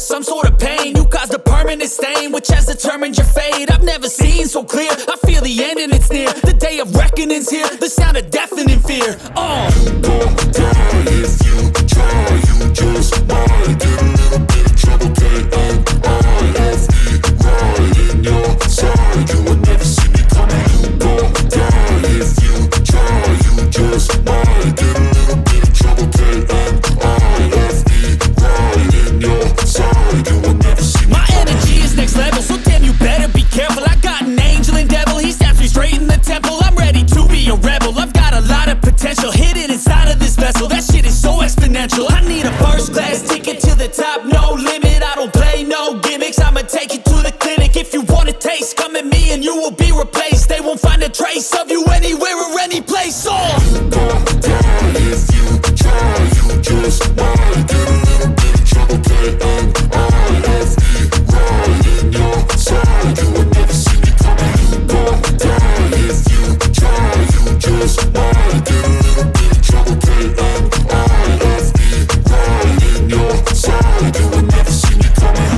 some sort of pain. You caused a permanent stain, which has determined your fate. I've never seen so clear, I feel the end and it's near. The day of reckoning's here, the sound of deafening fear. You won't die if you try, you just might get a little bit of trouble. K-N-I-F-E, right in your side, you will never see me coming. You won't die if you try, you just might get a little bit of trouble. K-N-I-F-E, right in your side, you will never see me. My energy is next level, so damn you better be careful. I got an angel and devil, he snaps me straight in the temple. I'm ready to be a rebel, I've got a lot of potential hidden inside of this vessel. That shit is so exponential. I need a first class ticket to the top, no limit. I don't play no gimmicks, I'ma take you to the clinic. If you want a taste, come at me and you will be replaced. They won't find a trace of you anywhere or any place. You won't die if you try, you just might get a little bit of trouble. K-N-I-F-E, right in your side, you will never see me coming. You won't die if you try, you just might get a little bit of trouble. K-N-I-F-E, right in your side, you will never see me coming.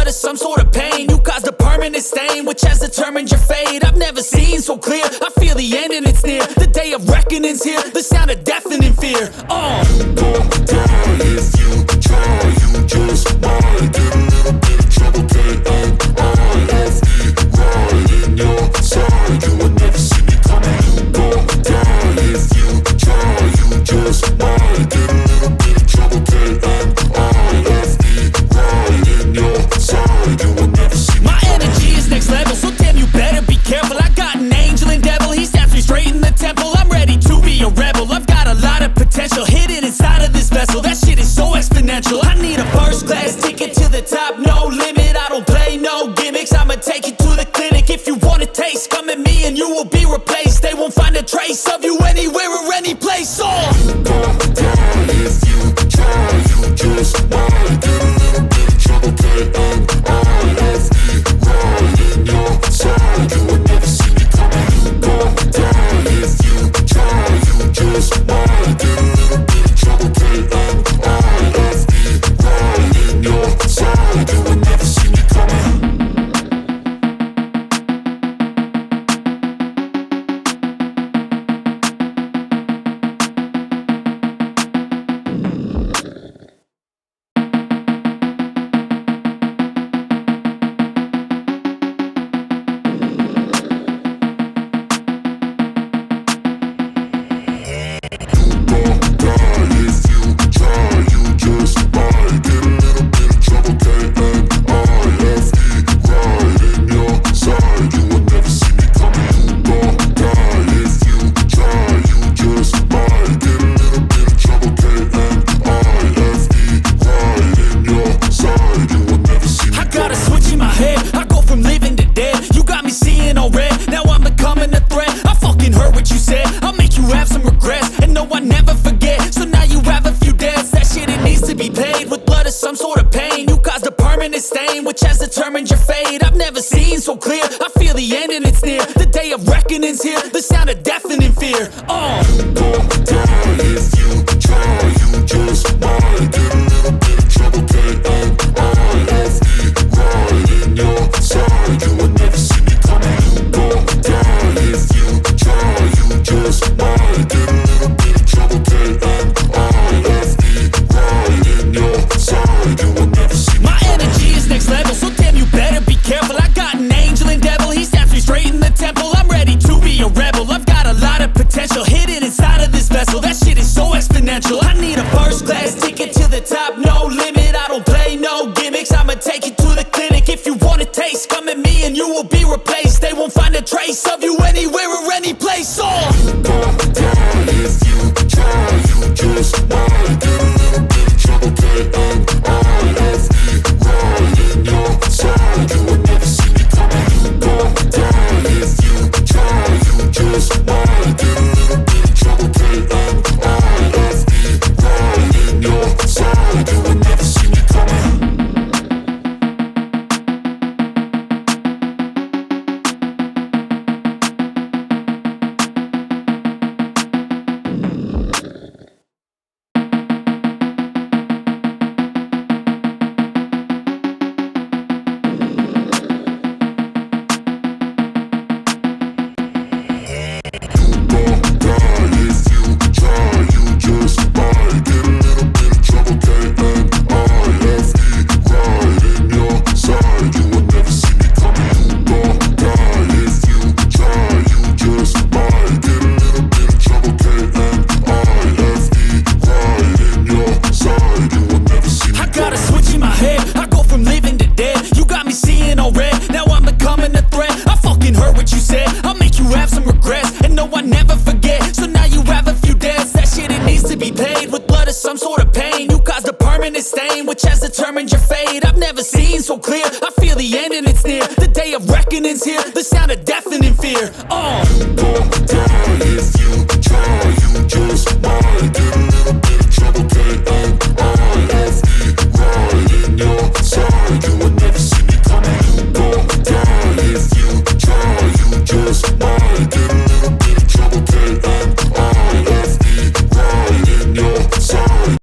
Some sort of pain, you caused a permanent stain, which has determined your fate. I've never seen so clear, I feel the end and it's near. The day of reckoning's here, the sound of deafening fear. You won't die if you try, you just might get a little bit of trouble. K-N-I-F-E, right in your side, you will never see me coming. You won't die if you try, you just might get a little bit of trouble. K-N-I-F-E, right in your side, you will never see me. My energy is next level, so damn you better be careful. I got an angel and devil, he snaps me straight in the temple. I'm ready to be a rebel, I've got a lot of potential hidden inside of this vessel. That shit is so exponential. I need a first class ticket to the top, no limit. I don't play no gimmicks, I'ma take you to the clinic. If you want a taste, come at me and you will be replaced. They won't find a trace of you anywhere or any place. You won't die if you try, you just might get a little bit of trouble. K-N-I-F-E, right in your side, you will never see me coming. You won't die if you try, you just might get a little bit of trouble. K-N-I-F-E, right in your side, you will never see me coming. Some sort of pain, you caused a permanent stain, which has determined your fate. I've never seen so clear, I feel the end and it's near. The day of reckoning's here, the sound of deafening fear. You won't die if you try, you just might get a little bit of trouble. K-N-I-F-E, right in your side, you will never see me coming. You won't die if you try, you just might get a little bit of trouble. K-N-I-F-E, right in your side, you will never see me. My energy is next level, so damn you better be careful. I got an angel and devil, replaced. They won't find a trace of you anywhere or any place. Oh, gon' die if you try. You just might get a little bit of trouble. K-N-I-F-E, right in your side. You would never see me coming. You gon' die if you try. You just might get a little bit of trouble. K-N-I-F-E, right in your side. You would never see me coming. Some sort of pain, you caused a permanent stain, which has determined your fate. I've never seen so clear, I feel the end and it's near. The day of reckoning's here, the sound of deafening fear.